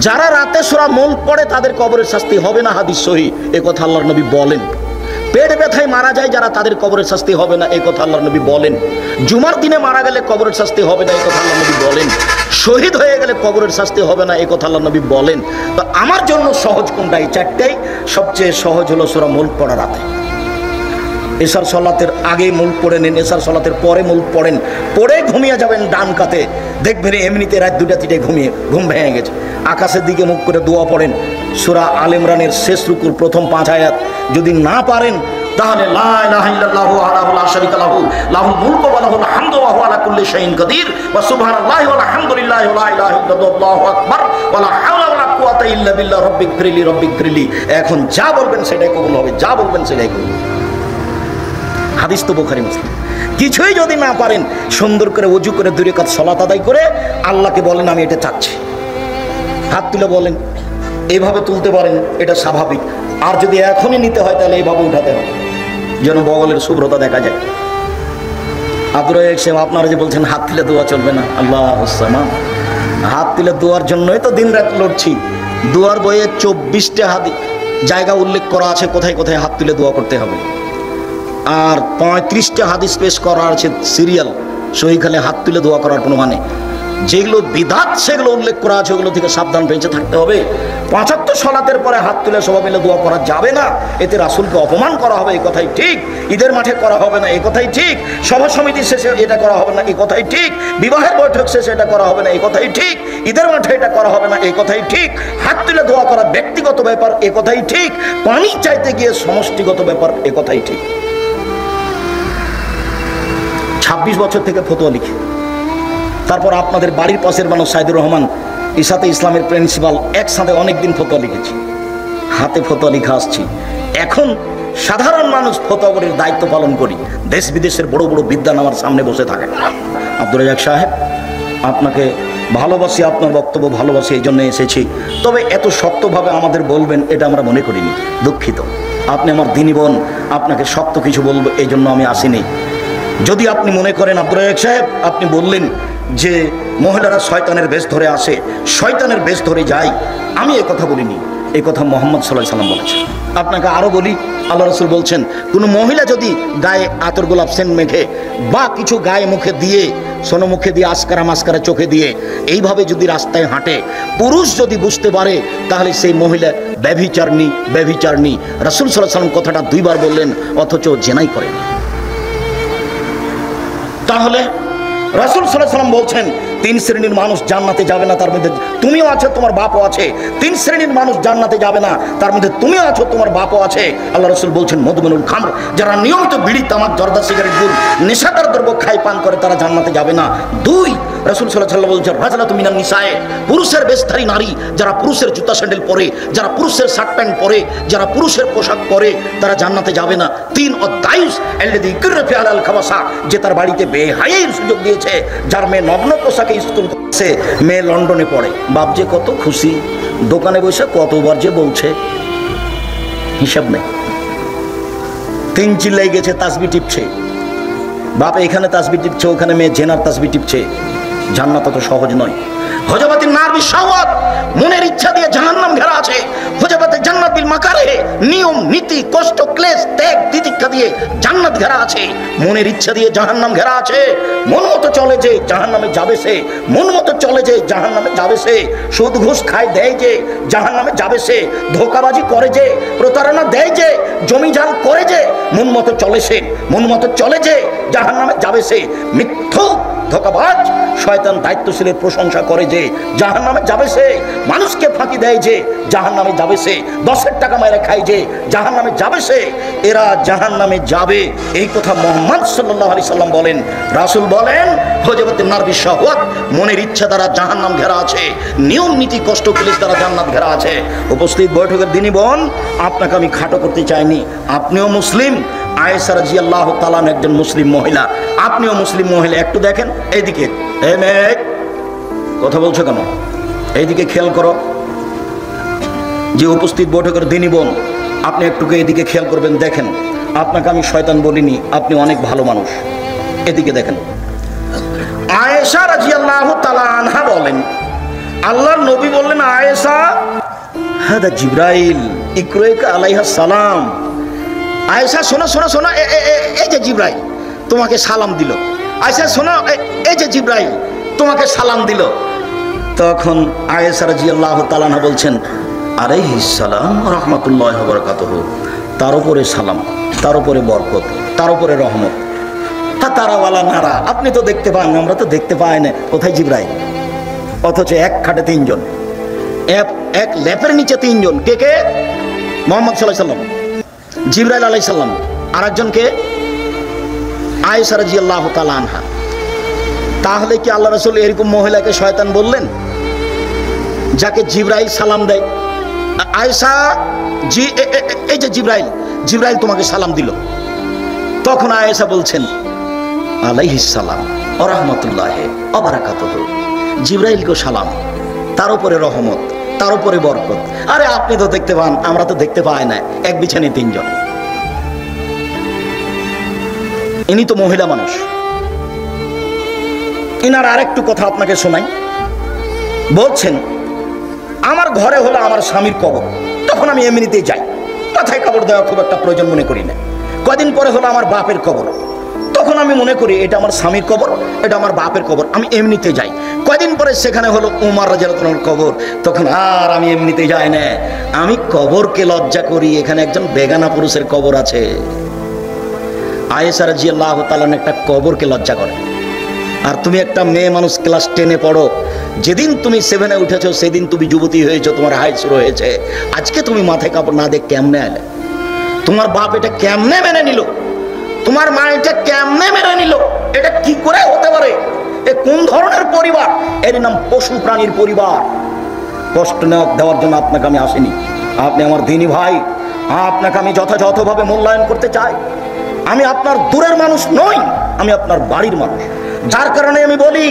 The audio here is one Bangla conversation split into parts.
যারা রাতে সূরা মুলক পড়ে তাদের কবরের শাস্তি হবে না, হাদিস সহিহ, এই কথা আল্লাহর নবী বলেন। পেট ব্যথায় মারা যায় যারা, তাদের কবরের শাস্তি হবে না, এই কথা আল্লাহর নবী বলেন। জুমার দিনে মারা গেলে কবরের শাস্তি হবে না, এই কথা আল্লাহর নবী বলেন। শহীদ হয়ে গেলে কবরের শাস্তি হবে না, এই কথা আল্লাহর নবী বলেন। তো আমার জন্য সহজ কোনটা? এই চারটাই। সবচেয়ে সহজ হলো সূরা মুলক পড়া রাতে। এশার সালাতের আগে মুলক পড়ে নিন, এশার সালাতের পরে মুলক পড়েন, পড়ে ঘুমিয়ে যাবেন ডান কাতে, দেখবেন এমনিতে রাত 2টা-3টায় ঘুম ভেঙে গেছে। আকাশের দিকে মুখ করে দোয়া পড়েন। সূরা আল ইমরানের শেষ রুকুর প্রথম 5 আয়াত যদি না পারেন তাহলে লা ইলাহা ইল্লাল্লাহু ওয়াহদাহু লা শারীকা লাহু লাহুল মুলকু ওয়া লাহুল হামদু ওয়া হুয়া আলা কুল্লি শাইইন কাদির ওয়া সুবহানাল্লাহি ওয়া আলহামদুলিল্লাহি ওয়া লা ইলাহা ইল্লাল্লাহু আল্লাহু আকবার ওয়া লা হাওলা ওয়া লা কুওয়াতা ইল্লা বিল্লাহ রব্বিগফিরলি। এখন যা বলবেন সেটাই কবুল হবে, যা বলবেন সেটাই কবুল। হাদিস তো বুখারী মুসলিম। কিছুই যদি না পারেন সুন্দর করে ওযু করে 2 রাকাত সালাত আদায় করে আল্লাহকে বলেন আমি এটা চাচ্ছি। হাত তুলে বলেন, এইভাবে তুলতে পারেন, এটা স্বাভাবিক। আর যদি এখনই নিতে হয় তাহলে এইভাবে উঠাতে হবে যেন বগলের শুভ্রতা দেখা যায়। আব্দুর রাজ্জাক সাহেব, আপনারা যে বলছেন হাত তুলে দোয়া চলবে না, আল্লাহুস সামাদ, হাত তুলে দোয়ার জন্যই তো দিন রাত লড়ছি। দোয়ার বইয়ে 24টা জায়গা উল্লেখ করা আছে কোথায় কোথায় হাত তুলে দোয়া করতে হবে, আর 35টা হাদিস পেশ করা আছে সিরিয়াল সহিখানে হাত তুলে দোয়া করার কোনো মানে। যেগুলো বিদআত সেগুলো উল্লেখ করা আছে, ওগুলো থেকে সাবধান বেঁচে থাকতে হবে। 75 সালাতের পরে হাত তুলে সবাই মিলে দোয়া করা যাবে না, এতে রাসূলকে অপমান করা হবে, এই কথাই ঠিক। ঈদের মাঠে করা হবে না, এই কথাই ঠিক। সভা সমিতি শেষে এটা করা হবে না, এই কথাই ঠিক। বিবাহের বৈঠক শেষে এটা করা হবে না, এই কথাই ঠিক। ঈদের মাঠে এটা করা হবে না, এই কথাই ঠিক। হাত তুলে দোয়া করা ব্যক্তিগত ব্যাপার, এই কথাই ঠিক। পানি চাইতে গিয়ে সমষ্টিগত ব্যাপার, এই কথাই ঠিক। 26 বছর থেকে ফতোয়া লিখি, তারপর আপনাদের বাড়ির পাশের মানুষ সাইদুর রহমান ইসাতে ইসলামের প্রিন্সিপাল, একসাথে অনেকদিন ফতোয়া লিখেছি, হাতে ফতোয়া লিখা আসছি। এখন সাধারণ মানুষ ফতোয়ার দায়িত্ব পালন করি, দেশ বিদেশের বড় বড় বিদ্বান আমার সামনে বসে থাকে। আব্দুর রাজ্জাক সাহেব, আপনাকে ভালোবাসি, আপনার বক্তব্য ভালোবাসি, এই জন্য এসেছি। তবে এত শক্তভাবে আমাদের বলবেন এটা আমরা মনে করিনি, দুঃখিত। আপনি আমার দিনী বোন, আপনাকে শক্ত কিছু বলবো এই জন্য আমি আসিনি। যদি আপনি মনে করেন আব্দুর রাজ্জাক সাহেব, আপনি বললেন যে মহিলারা শয়তানের বেশ ধরে আসে, শয়তানের বেশ ধরে যায়, আমি এ কথা বলিনি, এই কথা মুহাম্মদ সাল্লাল্লাহু আলাইহি সাল্লাম বলেছেন। আপনাকে আরও বলি, আল্লাহ রাসূল বলছেন কোনো মহিলা যদি গায়ে আতর গোলাপ সেন্ট মেখে বা কিছু গায়ে মুখে দিয়ে, সোনো মুখে দিয়ে, আসকারা মাস্কারা চোখে দিয়ে এইভাবে যদি রাস্তায় হাঁটে, পুরুষ যদি বুঝতে পারে তাহলে সেই মহিলা ব্যভিচারিণী। রাসূল সাল্লাল্লাহু আলাইহি সাল্লাম কথাটা 2 বার বললেন, অথচ জেনাই করেনি। তাহলে রাসূল সাল্লাল্লাহু আলাইহি সাল্লাম বলছেন 3 শ্রেণীর মানুষ জান্নাতে যাবে না, তার মধ্যে তুমিও আছো, তোমার বাপও আছে। 3 শ্রেণীর মানুষ জান্নাতে যাবে না, তার মধ্যে তুমিও আছো, তোমার বাপও আছে। আল্লাহ রাসূল বলছেন মদমিনুল খামর, যারা নিয়মিত বিড়ি, তামাক, জর্দা, সিগারেট, গুড়, নেশাদার দ্রব্য খায়, পান করে, তারা জান্নাতে যাবে না। 2, রাসূল সাল্লাল্লাহু আলাইহি সাল্লাম বলছেন রাজলাতু মিনান নিসায়ে, পুরুষের বেশধারী নারী, যারা পুরুষের জুতা স্যান্ডেল পরে, যারা পুরুষের শার্ট প্যান্ট পরে, যারা পুরুষের পোশাক পরে, তারা জান্নাতে যাবে না। 3, অদায়ুস আল্লাযী ইকরা ফি আলাল খাবাসা, যে তার বাড়িতে বেহায়ার সুযোগ দিয়েছে, যার মেয়ে নগ্ন পোশাকে স্কুল করছে, মেয়ে লন্ডনে পড়ে, বাপ যে কত খুশি, দোকানে বসে কতবার যে বলছে হিসাব নেই। 3 চিল্লাই গেছে, তাসবিহ টিপছে, বাপ এখানে তাসবিহ টিপছে, ওখানে মেয়ে জেনার তাসবিহ টিপছে। জান্নাত তো সহজ নয়। হযবাতিন নার বিশাওয়াত, মনের ইচ্ছা দিয়ে জাহান্নাম ঘেরা আছে। হযবাতে জান্নাত বিল মাকারিহ, নিয়ম নীতি, কষ্ট, ক্লেশ, ত্যাগ, তিতিক্ষা দিয়ে জান্নাত ঘেরা আছে। মনের ইচ্ছা দিয়ে জাহান্নাম ঘেরা আছে। মন মতো চলে যে জাহান্নামে যাবে সে, মন মতো চলে যে জাহান্নামে যাবে সে। সুদ ঘুষ খায় দেয় যে জাহান্নামে যাবে সে। ধোঁকাবাজি করে যে, প্রতারণা দেয় যে, জমি জাল করে যে, মন মতো চলে সে, মন মতো চলে যে জাহান্নামে যাবে সে। মিথ্যুক, ধোঁকাবাজ, শয়তান দায়িত্বশীলের প্রশংসা করে যে জাহান্নামে যাবে সে। মানুষকে ফাঁকি দেয় যে জাহান্নামে যাবে সে। 10-এর টাকা মেরে খায় যে জাহান্নামে যাবে সে। এরা জাহান্নামে যাবে, এই কথা মুহাম্মদ সাল্লাল্লাহু আলাইহি সাল্লাম বলেন। রাসূল বলেন হযবাতিন নার বিশাওয়াত, মনের ইচ্ছা দ্বারা জাহান্নাম ঘেরা আছে, নিয়ম নীতি, কষ্ট, ক্লেশ দ্বারা জান্নাত ঘেরা আছে। উপস্থিত বৈঠকের দিনী বোন, আপনাকে আমি খাটো করতে চাইনি, আপনিও মুসলিম। আয়েশা রাদিয়াল্লাহু তাআলা একজন মুসলিম মহিলা, আপনিও মুসলিম মহিলা। একটু দেখেন এইদিকে, এই মেয়ে কথা বলছো কেন? এইদিকে খেয়াল করো। যে উপস্থিত বৈঠকের দিনী বোন, আপনি একটুকে এদিকে খেয়াল করবেন। দেখেন, আপনাকে আমি শয়তান বলিনি, আপনি অনেক ভালো মানুষ। এদিকে দেখেন। আয়েশা রাদিয়াল্লাহু তাআলা আনহা বলেন, আল্লাহর নবী বললেন, আয়েশা হাদা জিব্রাইল ইকরাইকা আলাইহিস সালাম। আয়েশা শোনো শোনো শোনো, এই যে জিব্রাইল তোমাকে সালাম দিল। আয়েশা শোনো, এই যে জিব্রাইল তোমাকে সালাম দিল। তখন আয়েশা রাদিয়াল্লাহু তাআলা আনহা বলছেন, আলাইহিস সালাম ওয়া রাহমাতুল্লাহি ওয়া বারাকাতুহু। তার উপরে সালাম, তার উপরে বরকত, তার উপরে রহমত। তারাওয়ালা নারা, আপনি তো দেখতে পান, আমরা তো দেখতে পাই না। কোথায় জিব্রাইল? অথচ এক খাটে তিনজন, এক লেপের নিচে তিনজন। কে কে? মুহাম্মদ সাল্লাল্লাহু আলাইহি সাল্লাম, জিব্রাইল আলাইহিস সালাম, আর একজনকে আয়েশা রাদিয়াল্লাহু তাআলা আনহা। তাহলে কি আল্লাহ রাসূল এরকম মহিলাকে শয়তান বললেন যাকে জিব্রাইল সালাম দেয়? আয়েশা জি, এই যে জিব্রাইল তোমাকে সালাম দিল। তখন আয়েশা বলছেন, আলাইহিস সালাম ওয়া রাহমাতুল্লাহি ওয়া বারাকাতুহু। জিব্রাইলকে সালাম, তার উপরে রহমত, তার উপরে বরকত। আরে আপনি তো দেখতে পান, আমরা তো দেখতে পাই না। এক বিছানায় তিনজন। ইনি তো মহিলা মানুষ। ইনার আরেকটু কথা আপনাকে শোনাই। বলছেন, আমার ঘরে হলো আমার স্বামীর কবর, তখন আমি এমনিতেই যাই, মাথায় কাপড় দেওয়া খুব একটা প্রয়োজন মনে করি না। কদিন পরে হলো আমার বাপের কবর, তখন আমি মনে করি এটা আমার স্বামীর কবর, এটা আমার বাপের কবর, আমি এমনিতে যাই। কয়দিন পরে সেখানে হলো উমর রাদিয়াল্লাহু আনহুর কবর, তখন আর আমি এমনিতে যাই না, আমি কবরকে লজ্জা করি, এখানে একজন বেগানা পুরুষের কবর আছে। আয়েশা রাদিয়াল্লাহু তাআলা একটা কবরকে লজ্জা করে। আর তুমি একটা মেয়ে মানুষ, ক্লাস 10-এ পড়ো, যেদিন তুমি 7-এ উঠেছো সেদিন তুমি যুবতী হয়েছো, তোমার হাইট শুরু হয়েছে। আজকে তুমি মাথায় কাপড় না দিয়ে কেমনে এলে? তোমার বাপ এটা কেমনে মেনে নিল? তোমার মা এটা কেমনে মেনে নিল? এটা কি করে হতে পারে? এ কোন ধরনের পরিবার? এর নাম পশু প্রাণীর পরিবার। কষ্ট দেওয়ার জন্য আপনাকে আমি আসিনি, আপনি আমার দিনী ভাই, আপনাকে আমি যথাযথভাবে মূল্যায়ন করতে চাই। আমি আপনার দূরের মানুষ নই, আমি আপনার বাড়ির মানুষ। যার কারণে আমি বলি,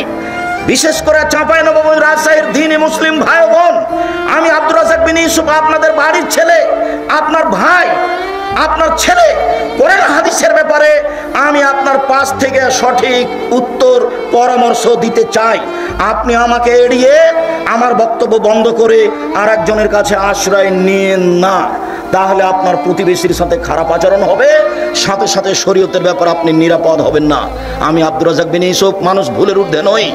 বিশেষ করে চাঁপাইনবাবগঞ্জ রাজশাহীর দ্বীনি মুসলিম ভাই বোন, আমি আব্দুর রাজ্জাক বিন ইউসুফ, আপনাদের বাড়ির ছেলে, আপনার ভাই, আপনার ছেলে, কোরআন হাদিসের ব্যাপারে আমি আপনার পাশ থেকে সঠিক উত্তর পরামর্শ দিতে চাই। আপনি আমাকে এড়িয়ে আমার বক্তব্য বন্ধ করে আর একজনের কাছে আশ্রয় নিয়েন না, তাহলে আপনার প্রতিবেশীর সাথে খারাপ আচরণ হবে, সাথে সাথে শরীয়তের ব্যাপারে আপনি নিরাপদ হবেন না। আমি আব্দুর রাজ্জাক বিন ইউসুফ মানুষ ভুলের ঊর্ধ্বে নই।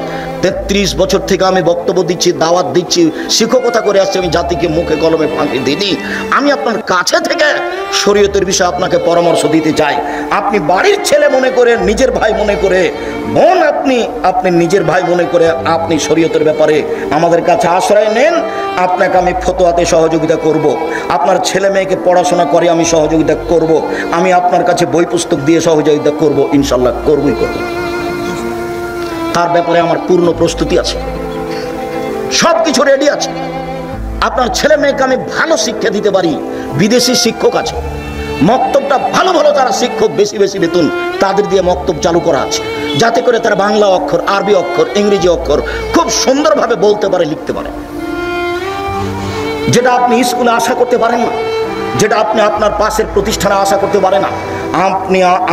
33 বছর থেকে আমি বক্তব্য দিচ্ছি, দাওয়াত দিচ্ছি, শিক্ষকতা করে আসছি, আমি জাতিকে মুখে কলমে ফাঁকি দিইনি। আমি আপনার কাছে থেকে শরীয়তের বিষয়ে আপনাকে পরামর্শ দিতে চাই। আপনি বাড়ির ছেলে মনে করে, নিজের ভাই মনে করে, বোন আপনি নিজের ভাই মনে করে আপনি শরীয়তের ব্যাপারে আমাদের কাছে আশ্রয় নেন, আপনাকে আমি ফতোয়াতে সহযোগিতা করব। আপনার ছেলে মেয়েকে পড়াশোনা করে আমি সহযোগিতা করব। আমি আপনার কাছে বই পুস্তক দিয়ে সহযোগিতা করব, ইনশাল্লাহ করবই করব। তার ব্যাপারে আমার পূর্ণ প্রস্তুতি আছে, সব কিছু রেডি আছে। আপনার ছেলে মেয়েকে আমি ভালো শিক্ষা দিতে পারি। বিদেশি শিক্ষক আছে, মক্তবটা ভালো ভালো যারা শিক্ষক, বেশি বেশি বেতন, তাদের দিয়ে মক্তব চালু করা আছে, যাতে করে তারা বাংলা অক্ষর, আরবি অক্ষর, ইংরেজি অক্ষর খুব সুন্দরভাবে বলতে পারে, লিখতে পারে, যেটা আপনি স্কুলে আশা করতে পারেন না, যেটা আপনি আপনার পাশের প্রতিষ্ঠানে আশা করতে পারেন না।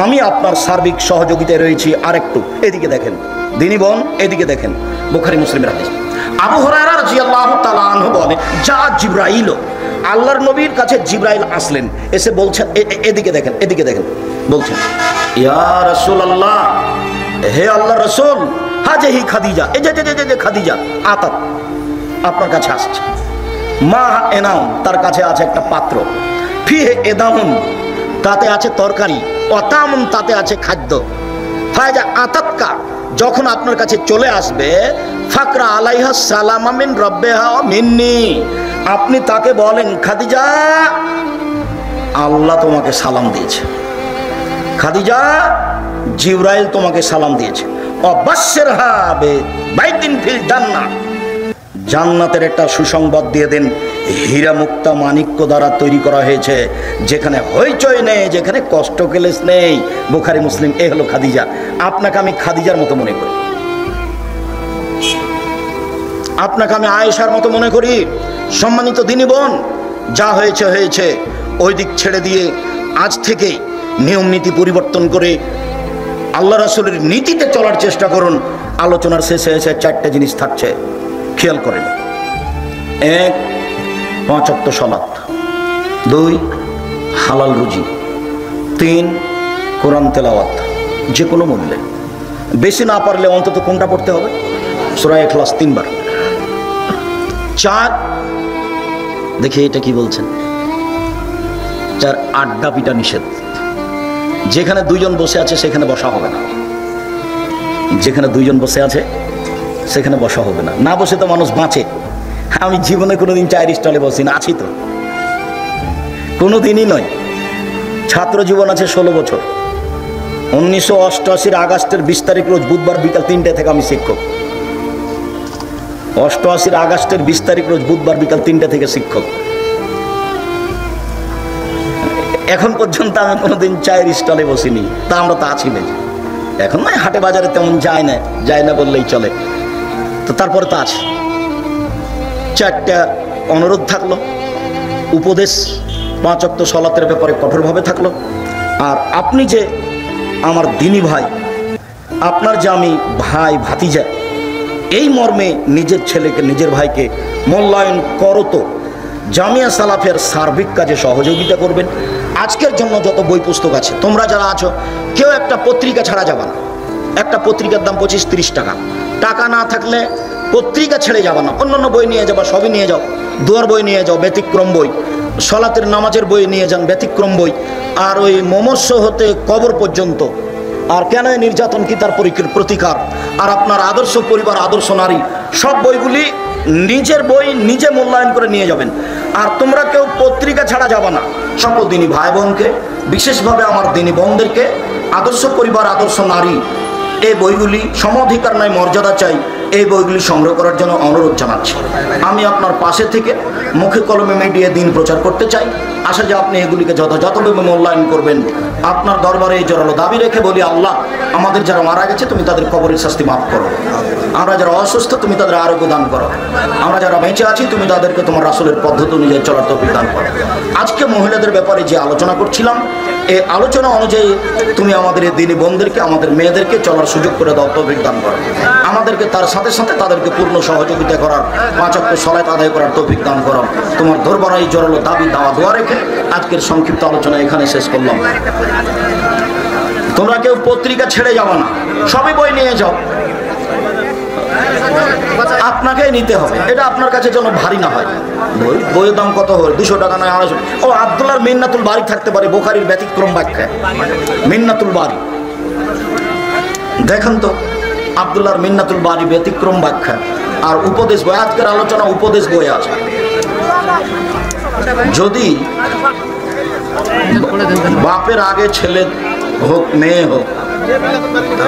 আমি আপনার সার্বিক সহযোগিতায় রয়েছি। আরেকটু এদিকে দেখেন দিনী বোন, এদিকে দেখেন, বুখারী মুসলিমের হাদিস। আবু হুরায়রা রাদিয়াল্লাহু তাআলা আনহু বলেন, যা জিব্রাইল, আল্লাহর নবীর কাছে জিব্রাইল আসলেন, এসে বলছেন, এদিকে দেখেন, এদিকে দেখেন, বলছেন, ইয়া রাসূলুল্লাহ, হে আল্লাহর রাসূল, হাজিহি খাদিজা, এই যে খাদিজা আতাত আপনার কাছে আসছে। মা এনাম, তার কাছে আছে একটা পাত্র, ফিহে এদামুন, তাতে আছে তরকারি, অতামুন, তাতে আছে খাদ্য। ফায়জা আতাতকা, যখন আপনার কাছে চলে আসবে, ফাকরা আলাইহা সালামা মিন রাব্বিহা মিন্নি, আপনি তাকে বলেন, খাদিজা, আল্লাহ তোমাকে সালাম দিয়েছে, খাদিজা, জিব্রাইল তোমাকে সালাম দিয়েছে। অবাশশিরহা বিবাইতিন ফিল জান্নাহ, জান্নাতের একটা সুসংবাদ দিয়ে দেন, হীরা মুক্তা মাণিক্য দ্বারা তৈরি করা হয়েছে, যেখানে হইচই নেই, যেখানে কষ্ট ক্লেশ নেই। বুখারী মুসলিম। এ হলো খাদিজা। আপনাকে আমি খাদিজার মতো মনে করি, আপনাকে আমি আয়েশার মতো মনে করি। সম্মানিত দিনী বোন, যা হয়েছে হয়েছে, ওই দিক ছেড়ে দিয়ে আজ থেকে নিয়ম নীতি পরিবর্তন করে আল্লাহ রাসূলের নীতিতে চলার চেষ্টা করুন। আলোচনার শেষে এসে 4টে জিনিস থাকছে, খেয়াল করেন। এক, 5 ওয়াক্ত সালাত, 2 হালাল রুজি, 3 কোরআন তেলাওয়াত যে কোনো মূল্যে, বেশি না পারলে অন্তত কোনটা পড়তে হবে? সূরা ইখলাস 3 বার। 4 দেখি এটা কি বলছেন, 4 আড্ডা পিটা নিষেধ। যেখানে 2 জন বসে আছে সেখানে বসা হবে না, যেখানে 2 জন বসে আছে সেখানে বসা হবে না। না বসে তো মানুষ বাঁচে। আমি জীবনে কোনোদিন চায়ের স্টলে বসি না, আছি তো কোনোদিনই নয়। ছাত্র জীবন আছে 16 বছর। 1988 আগস্টের 20 তারিখ রোজ বুধবার বিকাল 3টে থেকে আমি শিক্ষক। 88 আগস্টের 20 তারিখ রোজ বুধবার বিকাল 3টে থেকে শিক্ষক। এখন পর্যন্ত আমি কোনোদিন চায়ের স্টলে বসিনি, তা আমরা তো আছি না। এখন নয়, হাটে বাজারে তেমন যায় না বললেই চলে। তো তারপরে তো আছে। 4টা অনুরোধ থাকলো, উপদেশ 5 ওয়াক্ত সালাতের ব্যাপারে কঠোরভাবে থাকলো। আর আপনি যে আমার দিনী ভাই, আপনার যে আমি ভাই ভাতিজা, এই মর্মে নিজের ছেলেকে নিজের ভাইকে মূল্যায়ন করো। তো জামিয়া সালাফের সার্বিক কাজে সহযোগিতা করবেন। আজকের জন্য যত বই পুস্তক আছে, তোমরা যারা আছো কেউ একটা পত্রিকা ছাড়া যাবে না। একটা পত্রিকার দাম 25-30 টাকা। টাকা না থাকলে পত্রিকা ছেড়ে যাবে না, অন্যান্য বই নিয়ে যাবা, সবই নিয়ে যাও। দুয়ার বই নিয়ে যাও, ব্যতিক্রম বই। সলাতের নামাজের বই নিয়ে যান, ব্যতিক্রম বই। আর ওই মমস্য হতে কবর পর্যন্ত, আর কেন নির্যাতন কি তার প্রতিকার, আর আপনার আদর্শ পরিবার, আদর্শ নারী, সব বইগুলি নিজের বই নিজে মূল্যায়ন করে নিয়ে যাবেন। আর তোমরা কেউ পত্রিকা ছাড়া যাবে না। সকল দিনী ভাই বোনকে, বিশেষভাবে আমার দিনী বোনদেরকে আদর্শ পরিবার, আদর্শ নারী, এই বইগুলি সমঅধিকার নয়, মর্যাদা চাই, এই বইগুলি সংগ্রহ করার জন্য অনুরোধ জানাচ্ছি। আমি আপনার পাশে থেকে মুখে কলমে মিডিয়া দিন প্রচার করতে চাই। আশা যে আপনি এগুলিকে যথাযথভাবে মূল্যায়ন করবেন। আপনার দরবারে এই জোরালো দাবি রেখে বলি, আল্লাহ, আমাদের যারা মারা গেছে তুমি তাদের কবরের শাস্তি মাফ করো। আমরা যারা অসুস্থ তুমি তাদের আরোগ্য দান করো। আমরা যারা বেঁচে আছি তুমি তাদেরকে তোমার রাসূলের পদ্ধতি অনুযায়ী চলার তৌফিক দান করো। আজকে মহিলাদের ব্যাপারে যে আলোচনা করছিলাম, এই আলোচনা অনুযায়ী তুমি আমাদের এই দিনী বোনদেরকে, আমাদের মেয়েদেরকে চলার সুযোগ করে দাও, তৌফিক দান করো। আমাদেরকে তার সাথে সাথে তাদেরকে পূর্ণ সহযোগিতা করার, 5 ওয়াক্ত সালাত আদায় করার তৌফিক দান করো। তোমার দরবারে এই জোরালো দাবি দাওয়া দোয়া রেখে আজকের সংক্ষিপ্ত আলোচনা এখানে শেষ করলাম। তোমরা কেউ পত্রিকা ছেড়ে যাবে না, সবই বই নিয়ে যাও। আপনাকেই নিতে হবে, এটা আপনার কাছে যেন ভারী না হয়। বইয়ের দাম কত হবে? 200 টাকা নয় 250। ও আব্দুল্লাহর মিন্নাতুল বারী থাকতে পারে, বুখারীর ব্যতিক্রম ব্যাখ্যা মিন্নাতুল বারী। দেখেন তো, আব্দুল্লাহর মিন্নাতুল বারী ব্যতিক্রম ব্যাখ্যা আর উপদেশ বই। আজকের আলোচনা উপদেশ বই আছে। যদি বাপের আগে ছেলে হোক মেয়ে হোক,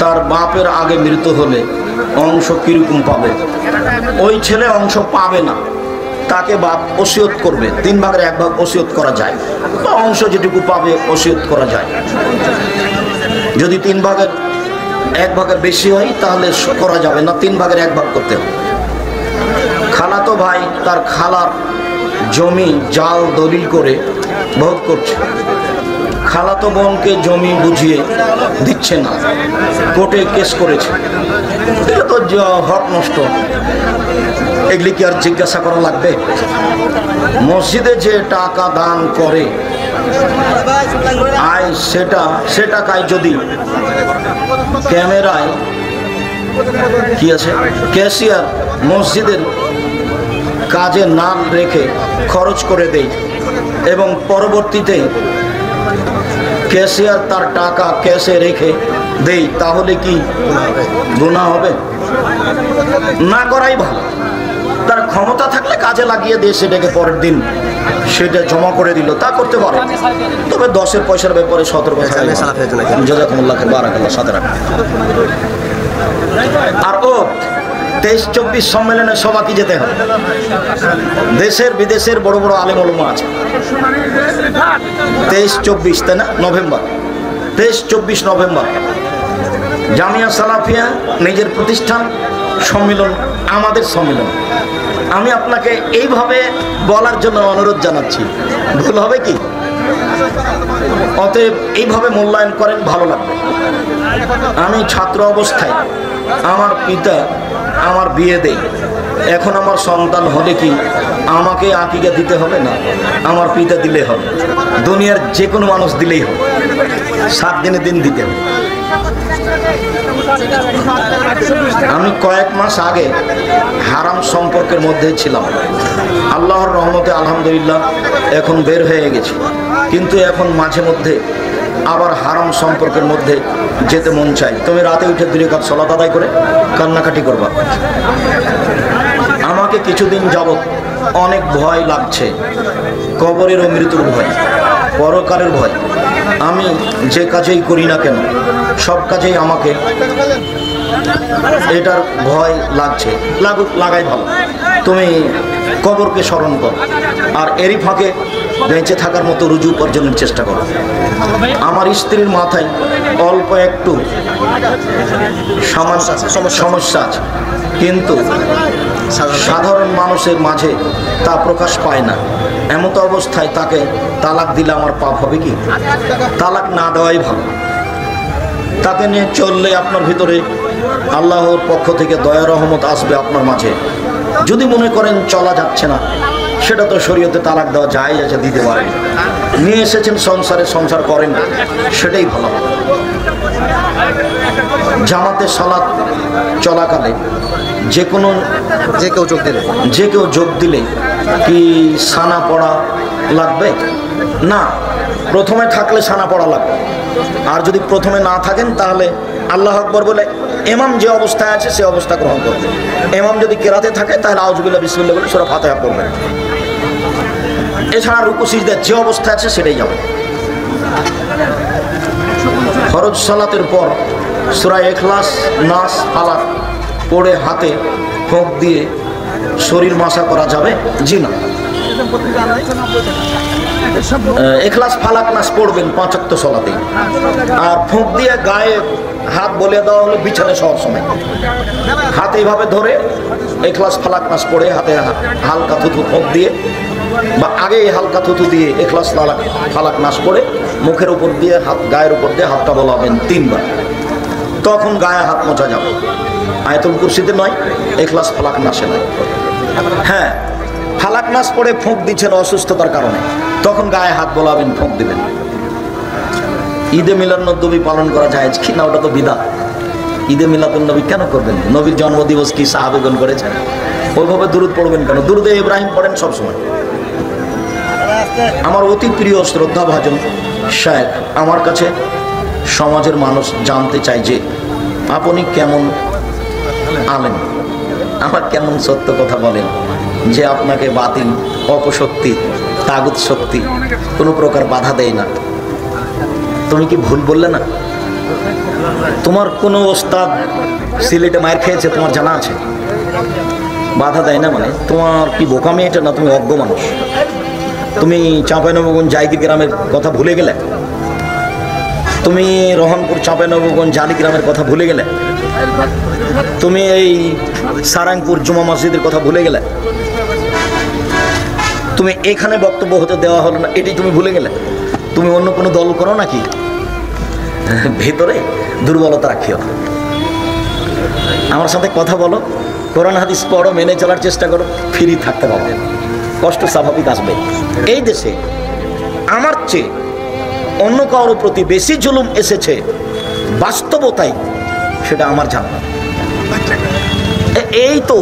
তার বাপের আগে মৃত্যু হলে অংশ কিরকম পাবে? ওই ছেলে অংশ পাবে না, তাকে বাপ ওসিয়ত করবে। 3 ভাগের 1 ভাগ ওসিয়ত করা যায়, বা অংশ যেটুকু পাবে ওসিয়ত করা যায়। যদি 3 ভাগের 1 ভাগের বেশি হয় তাহলে করা যাবে না, 3 ভাগের 1 ভাগ করতে হবে। খালাতো ভাই তার খালার জমি জাল দলিল করে ভোগ করছে, খালাতো বোনকে জমি বুঝিয়ে দিচ্ছে না, কোর্টে কেস করেছে। এটা তো হক নষ্ট। এগুলি কি আর জিজ্ঞাসা করা লাগবে? মসজিদে যে টাকা দান করে আয়, সে টাকায় যদি ক্যামেরায় কি আছে, ক্যাশিয়ার মসজিদের কাজে নাম রেখে খরচ করে দেয় এবং পরবর্তীতে ক্যাশিয়ার তার টাকা ক্যাশে রেখে দেই, তাহলে কি গুনাহ হবে? না করাই ভালো। তার ক্ষমতা থাকলে কাজে লাগিয়ে দিয়ে সেটাকে পরের দিন সেটা জমা করে দিল, তা করতে পারে। তবে 10 পয়সার ব্যাপারে সতর্ক থাকবে। জাযাকুমুল্লাহ খাইর, বারাকাল্লাহ, সাথে রাখবেন। আর 23-24 সম্মেলনে সবাইকে যেতে হবে। দেশের বিদেশের বড় বড় আলেম ওলামা আছে। 23-24 তাই না, নভেম্বর, 23-24 নভেম্বর জামিয়া সালাফিয়া নিজের প্রতিষ্ঠান সম্মেলন, আমাদের সম্মেলন। আমি আপনাকে এইভাবে বলার জন্য অনুরোধ জানাচ্ছি, ভুল হবে কি? অতএব এইভাবে মূল্যায়ন করেন, ভালো লাগবে। আমি ছাত্র অবস্থায় আমার পিতা আমার বিয়ে দেয়, এখন আমার সন্তান হলে কি আমাকে আকিকা দিতে হবে না আমার পিতা দিলে হবে? দুনিয়ার যে কোনো মানুষ দিলেই হবে, 7 দিনে দিন দিতে হবে। আমি কয়েক মাস আগে হারাম সম্পর্কের মধ্যে ছিলাম, আল্লাহর রহমতে আলহামদুলিল্লাহ এখন বের হয়ে গেছি, কিন্তু এখন মাঝে মধ্যে আবার হারাম সম্পর্কের মধ্যে যেতে মন চাই। তুমি রাতে উঠে 2 রাকাত সালাত আদায় করে কান্নাকাটি করবা। আমাকে কিছুদিন যাবত অনেক ভয় লাগছে, কবরের ও মৃত্যুর ভয়, পরকালের ভয়। আমি যে কাজেই করি না কেন সব কাজেই আমাকে এটার ভয় লাগছে। লাগুক, লাগাই ভালো। তুমি কবরকে স্মরণ করো আর এরই ফাঁকে বেঁচে থাকার মতো রুজু উপার্জনের চেষ্টা করো। আমার স্ত্রীর মাথায় অল্প একটু সমস্যা আছে, কিন্তু সাধারণ মানুষের মাঝে তা প্রকাশ পায় না। এমতো অবস্থায় তাকে তালাক দিলে আমার পাপ হবে কি? তালাক না দেওয়াই ভালো। তাকে নিয়ে চললে আপনার ভিতরে আল্লাহর পক্ষ থেকে দয়া রহমত আসবে আপনার মাঝে। যদি মনে করেন চলা যাচ্ছে না, সেটা তো শরীয়তে তালাক দেওয়া যায় আছে, দিতে পারেন। নিয়ে এসেছেন সংসারে, সংসার করেন, সেটাই ভালো। জামাতে সালাত চলাকালে যে কেউ যোগ দিলে কি সানা পড়া লাগবে? না, প্রথমে থাকলে সানা পড়া লাগবে। আর যদি প্রথমে না থাকেন তাহলে আল্লাহ আকবর বলে ইমাম যে অবস্থায় আছে সে অবস্থা গ্রহণ করবে। ইমাম যদি কেরাতে থাকে তাহলে আউযুবিল্লাহ বিসমিল্লাহ বলে সূরা ফাতিহা পড়বেন। এছাড়া রুকু সিজদা যে অবস্থা আছে সেটাই যাবে। ফরজ সালাতের পর সূরা ইখলাস, নাস, ফালাক পড়ে হাতে ফোঁক দিয়ে শরীর মাসা করা যাবে? জি না। ইখলাস, ফালাক, নাস পড়বেন 5 ওয়াক্ত সালাতে। আর ফোঁক দিয়ে গায়ে হাত বলে দেওয়া হলো বিছানায় শোয়ার সময়। হাত এইভাবে ধরে ইখলাস, ফালাক, নাস পড়ে হাতে হালকা থুথু ফোঁক দিয়ে, বা আগে হালকা থুথু দিয়ে ইখলাস, ফালাক, নাস পড়ে মুখের উপর দিয়ে হাত, গায়ের উপর দিয়ে হাতটা বলাবেন 3 বার। তখন গায়ে হাত মোছা যাবে। আয়াতুল কুরসিতে নয়, ইখলাস, ফালাক, নাসে নয়। হ্যাঁ, ফালাক নাস পড়ে ফোঁক দিচ্ছেন অসুস্থতার কারণে, তখন গায়ে হাত বলাবেন, ফোঁক দিবেন। ঈদে মিলাদুন্নবী পালন করা যায় কি না? ওটা তো বিদআত। ঈদে মিলাদুন্নবী কেন করবেন? নবীর জন্মদিবস কি সাহাবাগণ করেছেন? ওইভাবে দুরূদ পড়বেন কেন? দুরূদে ইব্রাহিম পড়েন সবসময়। আমার অতি প্রিয় শ্রদ্ধাভাজন শায়েখ আমার কাছে সমাজের মানুষ জানতে চায় যে আপনি কেমন আলেম, আমার কেমন সত্য কথা বলেন, যে আপনাকে বাতিল, অপশক্তি, তাগুত শক্তি কোনো প্রকার বাধা দেয় না। তুমি কি ভুল বললে না? তোমার কোনো ওস্তাদ সিলেটে মায়ের খেয়েছে তোমার জানা আছে? বাধা দেয় না মানে তোমার কি বোকামি এটা না? তুমি অজ্ঞ মানুষ। তুমি চাঁপাইনবাবগঞ্জ জায়গির গ্রামের কথা ভুলে গেলে? তুমি রহনপুর চাঁপাইনবাবগঞ্জ জালি গ্রামের কথা ভুলে গেলে? তুমি এই সারাংপুর জুমা মসজিদের কথা ভুলে গেলে? তুমি এখানে বক্তব্য হতে দেওয়া হলো না, এটি তুমি ভুলে গেলে? তুমি অন্য কোনো দল করো নাকি? ভেতরে দুর্বলতা রাখিও। আমার সাথে কথা বলো, কোরআন হাদিস পড়ো, মেনে চলার চেষ্টা করো, ফ্রি থাকতে পারবে। কষ্ট স্বাভাবিক আসবে। এই দেশে আমার চেয়ে অন্য কারোর প্রতি বেশি জুলুম এসেছে বাস্তবতাই, সেটা আমার জানা। এই তো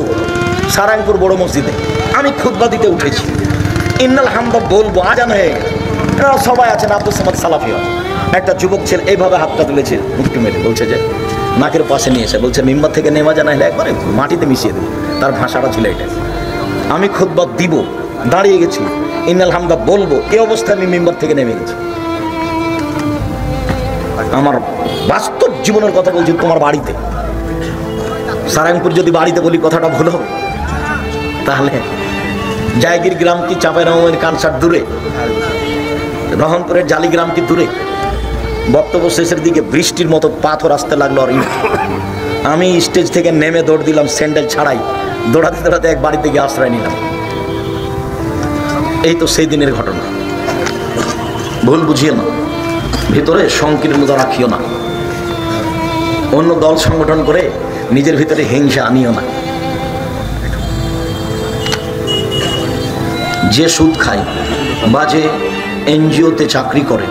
সারাংপুর বড় মসজিদে আমি খুতবা দিতে উঠেছি, ইন্নাল হামদা বলবো, আজান হয়ে গেছে। এরা সবাই আছেন, আব্দুল সামাদ সালাফি। একটা যুবক ছেলে এইভাবে হাতটা তুলেছে, মুখটি মেরে বলছে যে নাকের পাশে নিয়ে এসে বলছে মিম্বার থেকে নেমা জানা হলে একবারে মাটিতে মিশিয়ে দেবো। তার ভাষাটা ছিল এটা। আমি খুতবা দিব, দাঁড়িয়ে গেছি, ইন্নাল হামদা বলবো, এই অবস্থায় আমি মিম্বার থেকে নেমে গেছি। আমার বাস্তব জীবনের কথা বলছি। তোমার বাড়িতে সারাংপুর যদি বাড়িতে বলি কথাটা ভুল হবে, তাহলে জায়গির গ্রাম কি চাঁপাইনবাবগঞ্জ কানসার দূরে, রহনপুরের জালিগ্রাম কি দূরে? বক্তব্য শেষের দিকে বৃষ্টির মতো পাথর আসতে লাগলো। আর আমি স্টেজ থেকে নেমে দৌড় দিলাম, স্যান্ডেল ছাড়াই দৌড়াতে দৌড়াতে এক বাড়িতে গিয়ে আশ্রয় নিলাম। এই তো সেই দিনের ঘটনা। ভুল বুঝিয়ে না, ভিতরে সংকীর্ণতা রাখিও না, অন্য দল সংগঠন করে নিজের ভিতরে হিংসা আনিও না। যে সুদ খায় বা যে এনজিওতে চাকরি করে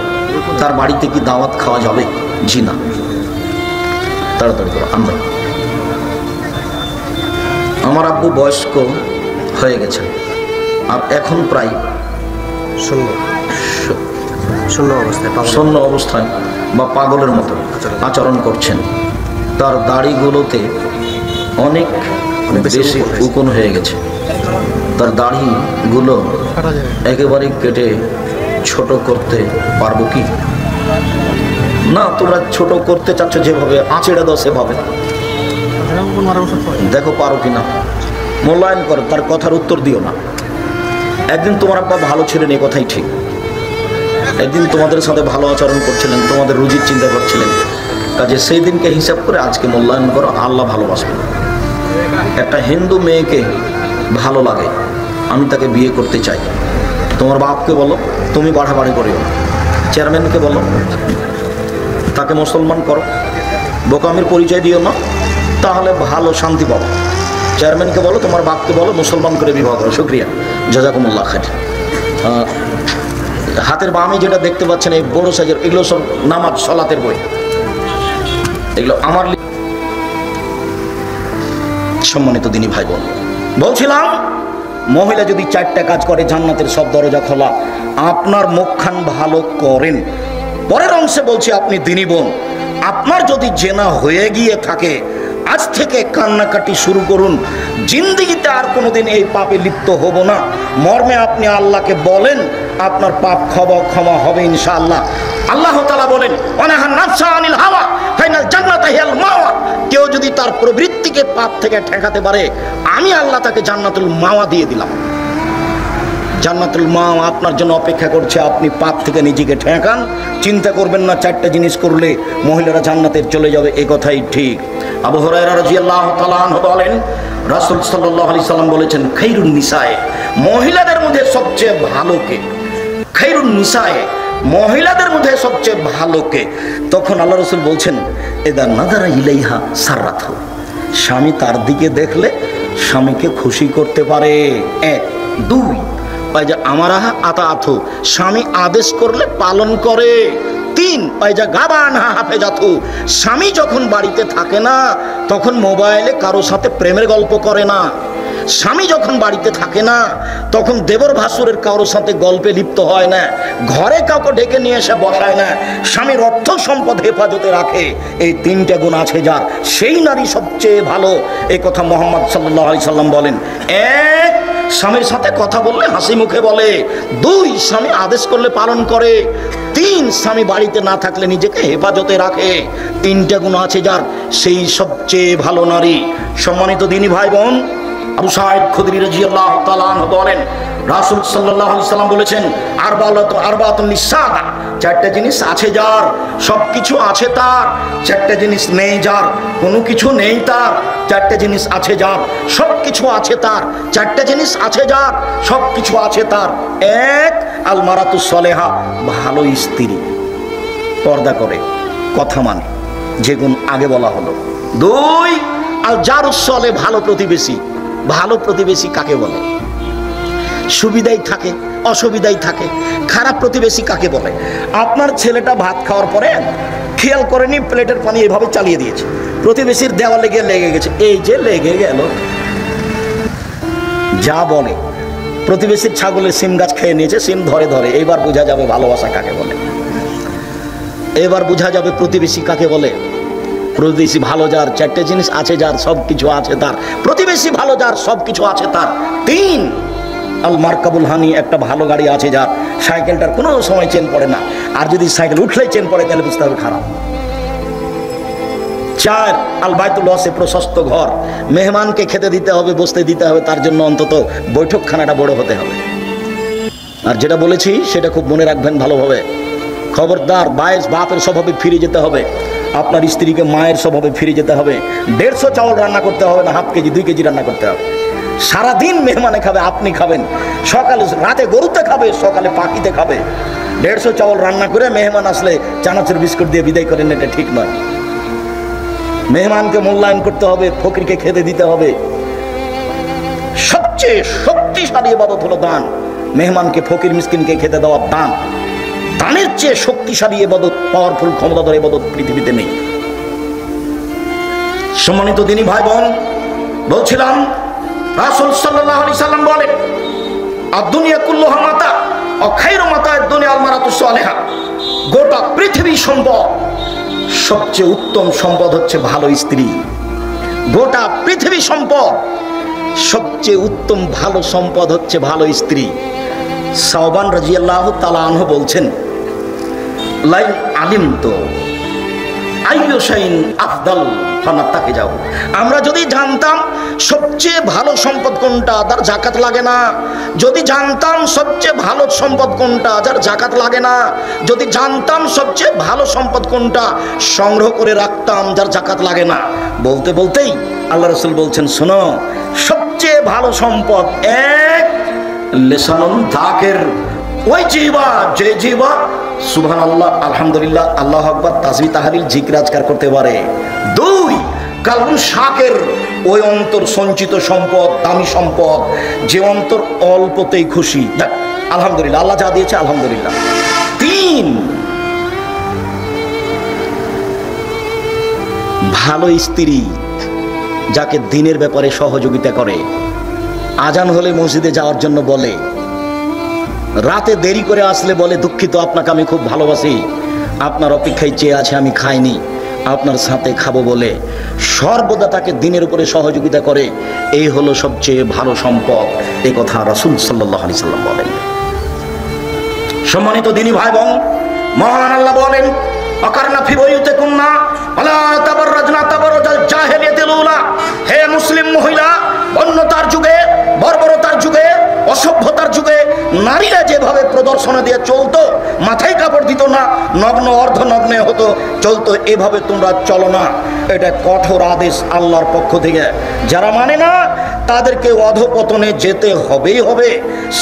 তার বাড়িতে কি দাওয়াত খাওয়া যাবে? জি না। তাড়াতাড়ি করো। আমার আব্বু বয়স্ক হয়ে গেছেন আর এখন প্রায় শূন্য অবস্থায় বা পাগলের মতো আচরণ করছেন। তার দাড়িগুলোতে অনেক বেশি উকুন হয়ে গেছে। তার দাড়িগুলো একেবারে কেটে ছোট করতে পারবো কি? না, তোমরা ছোট করতে চাচ্ছ যেভাবে আঁচড়ে দাও সেভাবে দেখো পারো কিনা, মূল্যায়ন করো, তার কথার উত্তর দিও না। একদিন তোমার আব্বা ভালো ছিলেন, এ কথাই ঠিক। একদিন তোমাদের সাথে ভালো আচরণ করছিলেন, তোমাদের রুজির চিন্তা করছিলেন, কাজে সেই দিনকে হিসাব করে আজকে মূল্যায়ন করো। আল্লাহ ভালোবাসবেন। একটা হিন্দু মেয়েকে ভালো লাগে, আমি তাকে বিয়ে করতে চাই, তোমার বাপকে বলো তুমি বাড়াবাড়ি করিও না, চেয়ারম্যানকে বলো তাকে মুসলমান করো, বোকামির পরিচয় দিও না, তাহলে ভালো শান্তি পাবো। চেয়ারম্যানকে বলো, তোমার বাপকে বলো মুসলমান করে বিবাহ করো। শুক্রিয়া, জাযাকুমুল্লাহ খাইর। হাতের বামে যেটা দেখতে পাচ্ছেন এই বড় সাইজের, এগুলো সব নামাজ সলাতের বই। এগুলো আমার সম্মানিত দিনী ভাই বোন, বলছিলাম মহিলা যদি 4টা কাজ করে জান্নাতের সব দরজা খোলা। আপনার মুখখান ভালো করেন। পরের অংশে বলছি আপনি দিনী বোন, আপনার যদি জেনা হয়ে গিয়ে থাকে আজ থেকে কান্নাকাটি শুরু করুন, জিন্দেগিতে আর কোনোদিন এই পাপে লিপ্ত হব না মর্মে আপনি আল্লাহকে বলেন, আপনার পাপ ক্ষমা হবে ইনশাআল্লাহ। আল্লাহ তাআলা বলেন, ওয়ানাহান নাফসা আনিল হাওয়া ফাইনাল জান্নাতা হিয়াল মাওয়া। কেউ যদি তার প্রবৃত্তিকে পাপ থেকে ঠেকাতে পারে, আমি আল্লাহ তাকে জান্নাতুল মাওয়া দিয়ে দিলাম। জান্নাতুল মাওয়া আপনার জন্য অপেক্ষা করছে। আপনি পাপ থেকে নিজেকে ঠেকান, চিন্তা করবেন না 4টা জিনিস করলে মহিলারা জান্নাতে চলে যাবে, এ কথাই ঠিক। আবু হুরায়রা রাদিয়াল্লাহু তাআলা আনহু বলেন, রাসূল সাল্লাল্লাহু আলাইহি সাল্লাম বলেছেন, খায়রুন নিসায়ে, মহিলাদের মধ্যে সবচেয়ে ভালো কে? খায়রুন নিসায়ে, মহিলাদের মধ্যে সবচেয়ে ভালো কে? তখন আল্লাহ রাসূল বলছেন, ইদা নাযারা ইলাইহা সাররাতহু, স্বামী তার দিকে দেখলে স্বামীকে খুশি করতে পারে। 1 2 পাইজা আমারাহা আতাআতহু, স্বামী আদেশ করলে পালন করে। 3 পাইজা গাবানহা হাফেজাতহু, স্বামী যখন বাড়িতে থাকে না তখন মোবাইলে কারো সাথে প্রেমের গল্প করে না। স্বামী যখন বাড়িতে থাকে না তখন দেবর ভাসুরের কারোর সাথে গল্পে লিপ্ত হয় না, ঘরে কাউকে ডেকে নিয়ে এসে বসায় না, স্বামীর অর্থ সম্পদ হেফাজতে রাখে। এই 3টা গুণ আছে যার, সেই নারী সবচেয়ে ভালো। এই কথা মুহাম্মদ সাল্লাল্লাহু আলাইহি সাল্লাম বলেন। 1 স্বামীর সাথে কথা বললে হাসি মুখে বলে। 2 স্বামী আদেশ করলে পালন করে। 3 স্বামী বাড়িতে না থাকলে নিজেকে হেফাজতে রাখে। 3টা গুণ আছে যার, সেই সবচেয়ে ভালো নারী। সম্মানিত দিনী ভাই বোন, আবু সাঈদ খুদরি রাদিয়াল্লাহু তাআলা আনহু বলেন, রাসূল সাল্লাল্লাহু আলাইহি সাল্লাম বলেছেন, আরবাতুন নিসাআ, 4টা জিনিস আছে যার, সবকিছু আছে তার। 4টা জিনিস নেই যার, কোনো কিছু নেই তার। 4টা জিনিস আছে যার, সবকিছু আছে তার। 4টা জিনিস আছে যার, সবকিছু আছে তার। 1 আল মারাতুস সালেহা, ভালো স্ত্রী, পর্দা করে, কথা মানে, যে গুণ আগে বলা হলো। 2 আল জারুস সালেহ, ভালো প্রতিবেশী। ভালো প্রতিবেশী কাকে বলে? সুবিধাই থাকে, অসুবিধাই থাকে। খারাপ প্রতিবেশী কাকে বলে? আপনার ছেলেটা ভাত খাওয়ার পরে খেয়াল করেনি, প্লেটের পানি এভাবে চালিয়ে দিয়েছে, প্রতিবেশীর দেওয়ালে গিয়ে লেগে গেছে। এই যে লেগে গেল, যা বলে প্রতিবেশীর ছাগলের সিম গাছ খেয়ে নিয়েছে, সিম ধরে ধরে। এবার বোঝা যাবে ভালোবাসা কাকে বলে, এবার বোঝা যাবে প্রতিবেশী কাকে বলে। প্রতিবেশী ভালো যার, 4টে জিনিস আছে যার, সব কিছু আছে তার। প্রতিবেশী ভালো যার, সব কিছু আছে তার। 3 আল মারকাবুল হানি, একটা ভালো গাড়ি আছে যার, সাইকেলটার কোনো সময় চেন পড়ে না, আর যদি সাইকেল উঠলেই চেন পড়ে তাহলে বুঝতে হবে খারাপ। 4 আল বাইতুল ওয়াসি, প্রশস্ত ঘর, মেহমানকে খেতে দিতে হবে, বসতে দিতে হবে, তার জন্য অন্তত বৈঠকখানাটা বড় হতে হবে। আর যেটা বলেছি সেটা খুব মনে রাখবেন ভালোভাবে, খবরদার বাপের স্বভাবে ফিরে যেতে হবে। আপনার স্ত্রীকে মায়ের স্বভাবে ফিরে যেতে হবে। 150 চাউল রান্না করতে হবে না, হাফ কেজি 2 কেজি রান্না করতে হবে। সারাদিন মেহমানে খাবে, আপনি খাবেন। সকালে রাতে গরুতে খাবে, সকালে পাখিতে খাবে। 150 চাউল রান্না করে মেহমান আসলে চানাচুর বিস্কুট দিয়ে বিদায় করেন, এটা ঠিক নয়। মেহমানকে মূল্যায়ন করতে হবে, ফকিরকে খেতে দিতে হবে। সবচেয়ে শক্তিশালী ইবাদত হলো দান। মেহমানকে, ফকির মিসকিনকে খেতে দেওয়া দান। দানের চেয়ে শক্তিশালী ইবাদত, পাওয়ারফুল ক্ষমতাধর ইবাদত পৃথিবীতে নেই। সম্মানিত দিনী ভাই বোন, বলছিলাম রাসূল সাল্লাল্লাহু আলাইহি সাল্লাম বলেন, আদ-দুনিয়া কুল্লুহা মাতা ওয়া খায়রু মাতা'আদ দুনিয়া আল মারাতু সালিহা। গোটা পৃথিবী সম্পদ, সবচেয়ে উত্তম সম্পদ হচ্ছে ভালো স্ত্রী। গোটা পৃথিবী সম্পদ, সবচেয়ে উত্তম ভালো সম্পদ হচ্ছে ভালো স্ত্রী। সাওবান রাদিয়াল্লাহু তাআলা আনহু বলছেন, লাইন আলিমতু আইয়ু শাইইন আফদাল ফানাত্তাকি যাও। আমরা যদি জানতাম সবচেয়ে ভালো সম্পদ কোনটা, যার যাকাত লাগে না, যদি জানতাম সবচেয়ে ভালো সম্পদ কোনটা, যার যাকাত লাগে না, যদি জানতাম সবচেয়ে ভালো সম্পদ কোনটা, সংগ্রহ করে রাখতাম, যার যাকাত লাগে না। বলতে বলতেই আল্লাহ রাসূল বলছেন, শোনো, সবচেয়ে ভালো সম্পদ এক, লিসানুন যাকির, ওই জিহ্বা, যে জিহ্বা সুবহানাল্লাহ, আলহামদুলিল্লাহ, আল্লাহু আকবার, তাসবিহ তাহলিল জিকির আজকার করতে পারে। দুই, কালবুন শাকির, ওই অন্তর সঞ্চিত সম্পদ, দামি সম্পদ, যে অন্তর অল্পতেই খুশি, আলহামদুলিল্লাহ, আল্লাহ যা দিয়েছে আলহামদুলিল্লাহ। তিন, ভালো স্ত্রী, যাকে দ্বীনের ব্যাপারে সহযোগিতা করে, আজান হলে মসজিদে যাওয়ার জন্য বলে, রাতে দেরি করে আসলে বলে, দুঃখিত, আপনাকে আমি খুব ভালোবাসি, আপনার অপেক্ষায় চেয়ে আছে, আমি খাইনি, আপনার সাথে খাবো বলে সর্বদা তাকে দ্বীনের উপরে সহযোগিতা করে। এই হলো সবচেয়ে ভালো সম্পদ। এই কথা রাসূল সাল্লাল্লাহু আলাইহি সাল্লাম বলেন। সম্মানিত দ্বীনী ভাই বোন, মহান আল্লাহ বলেন, আকারনা ফি বুয়ুতিকুন্না ওয়ালা তাবাররাজনা তাবাররুজাল জাহিলিয়াতিল উলা। হে মুসলিম মহিলা, অন্যতার যুগে, বর্বরতার যুগে, অসভ্যতার যুগে নারীরা যেভাবে প্রদর্শন দিয়ে চলতো, মাথায় কাপড় দিত না, নগ্ন অর্ধনগ্নে হতো, চলতো, এভাবে তোমরা চলো না। এটা কঠোর আদেশ আল্লাহর পক্ষ থেকে। যারা মানে না তাদেরকে অধপতনে যেতে হবেই হবে।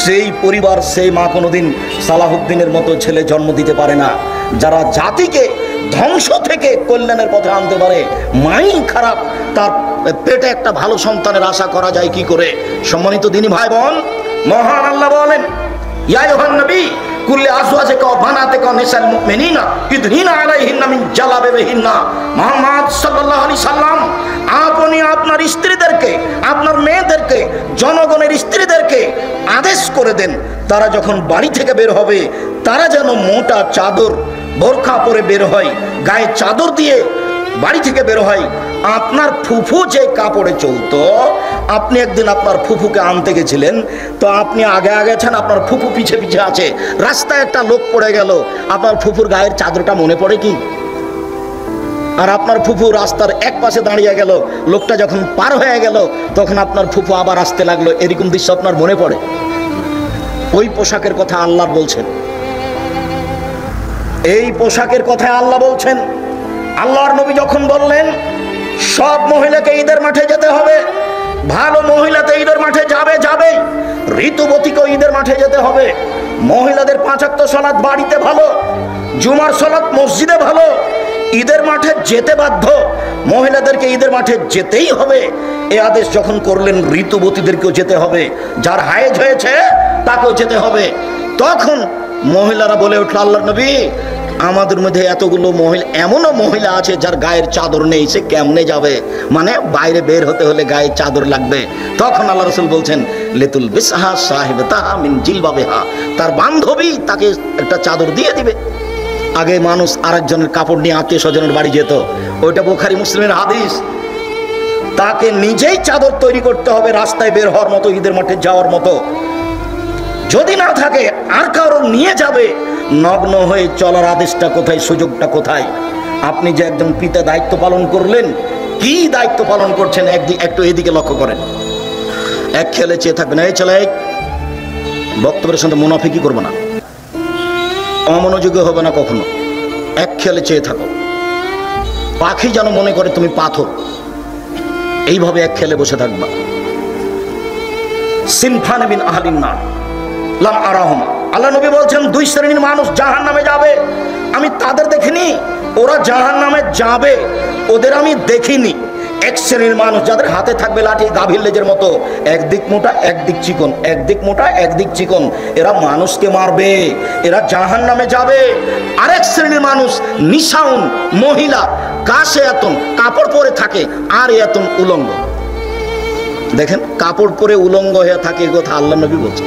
সেই পরিবার, সেই মা কোনোদিন সালাহুদ্দিনের মতো ছেলে জন্ম দিতে পারে না। যারা জাতিকে ধ্বংস থেকে কল্যাণের পথে আনতে পারে, মাই খারাপ, তার পেটে একটা ভালো সন্তানের আশা করা যায় কি করে? সম্মানিত দ্বীনী ভাই বোন, মহান আল্লাহ বলেন, ইয়া আইয়ুহান নবী কুল্লি আজওয়াজিকা ওয়া বানাতিকা ওয়া নিসাল মুমিনিনা ইউদনিনা আলাইহিন্না মিন জালাবিবিহিন্না। মুহাম্মদ সাল্লাল্লাহু আলাইহি সাল্লাম, আপনি আপনার স্ত্রীদেরকে, আপনার মেয়েদেরকে, জনগণের স্ত্রীদেরকে আদেশ করে দেন, তারা যখন বাড়ি থেকে বের হবে, তারা যেন মোটা চাদর, বোরখা পরে বের হয়, গায়ে চাদর দিয়ে বাড়ি থেকে বের হয়। আপনার ফুফু যে কাপড়ে চলতো, আপনি একদিন আপনার ফুফুকে আনতে গেছিলেন, তো আপনি আগে আগে আছেন, আপনার ফুফু পিছে পিছে আছে, রাস্তায় একটা লোক পড়ে গেল, আপনার ফুফুর গায়ের চাদরটা মনে পড়ে কি? আর আপনার ফুফু রাস্তার এক পাশে দাঁড়িয়ে গেল, লোকটা যখন পার হয়ে গেল, তখন আপনার ফুফু আবার আসতে লাগলো, এরকম দৃশ্য আপনার মনে পড়ে? ওই পোশাকের কথা আল্লাহ বলছেন, এই পোশাকের কথা আল্লাহ বলছেন। আল্লাহর নবী যখন বললেন সব মহিলাকে ঈদের মাঠে যেতে হবে, ভালো মহিলাতে ঈদের মাঠে যাবে, ঋতুবতীকে ঈদের মাঠে যেতে হবে। মহিলাদের 5 ওয়াক্ত সালাত বাড়িতে ভালো, জুমার সালাত মসজিদে ভালো, ঈদের মাঠে যেতে বাধ্য, মহিলাদেরকে ঈদের মাঠে যেতেই হবে। এই আদেশ যখন করলেন, ঋতুবতীদেরকেও যেতে হবে, যার হায়েজ হয়েছে তাকেও যেতে হবে। তখন মহিলারা বলে উঠল, আল্লাহর নবী, আমাদের মধ্যে এতগুলো মহিলা, এমনও মহিলা আছে যার গায়ের চাদর নেই, সে কেমনে যাবে? মানে বাইরে বের হতে হলে গায়ে চাদর লাগবে। তখন আল্লাহ রাসূল বলছেন, লিতুল বিসহা সাহিবাতাহা মিন জিলবাবিহা, তার বান্ধবী তাকে একটা চাদর দিয়ে দিবে। আগে মানুষ আরেকজনের কাপড় নিয়ে আত্মীয় স্বজনের বাড়ি যেত, ওইটা বুখারী মুসলিমের হাদিস। তাকে নিজেই চাদর তৈরি করতে হবে রাস্তায় বের হওয়ার মতো, ঈদের মাঠে যাওয়ার মতো। যদি না থাকে আর কারো নিয়ে যাবে। নগ্ন হয়ে চলার আদেশটা কোথায়, সুযোগটা কোথায়? আপনি যে একজন পিতা দায়িত্ব পালন করলেন, কি দায়িত্ব পালন করছেন একটু এদিকে লক্ষ্য করেন। এক খেলে চেয়ে থাকবেন, এই চলে, বক্তব্যের সাথে মুনাফিকি করবো না, অমনোযোগী হবে না কখনো। এক খেলে চেয়ে থাকো, পাখি যেন মনে করে তুমি পাথর, এইভাবে এক খেলে বসে থাকবা। সিনফান মিন আহলিন নার লাম আরাহুমা, আল্লাহ নবী বলছেন 2 শ্রেণীর মানুষ জাহান্নামে যাবে, আমি তাদের দেখিনি, ওরা জাহান্নামে যাবে, ওদের আমি দেখিনি। এক শ্রেণীর মানুষ যাদের হাতে থাকবে লাঠি গাভীর লেজের মতো, একদিক মোটা একদিক চিকন, একদিক মোটা একদিক চিকন, এরা মানুষকে মারবে, এরা জাহান্নামে যাবে। আরেক শ্রেণীর মানুষ নিশাউন, মহিলা, কাশে এতন, কাপড় পরে থাকে আর এতন উলঙ্গ। দেখেন, কাপড় পরে উলঙ্গ হয়ে থাকে, এই কথা আল্লাহ নবী বলছেন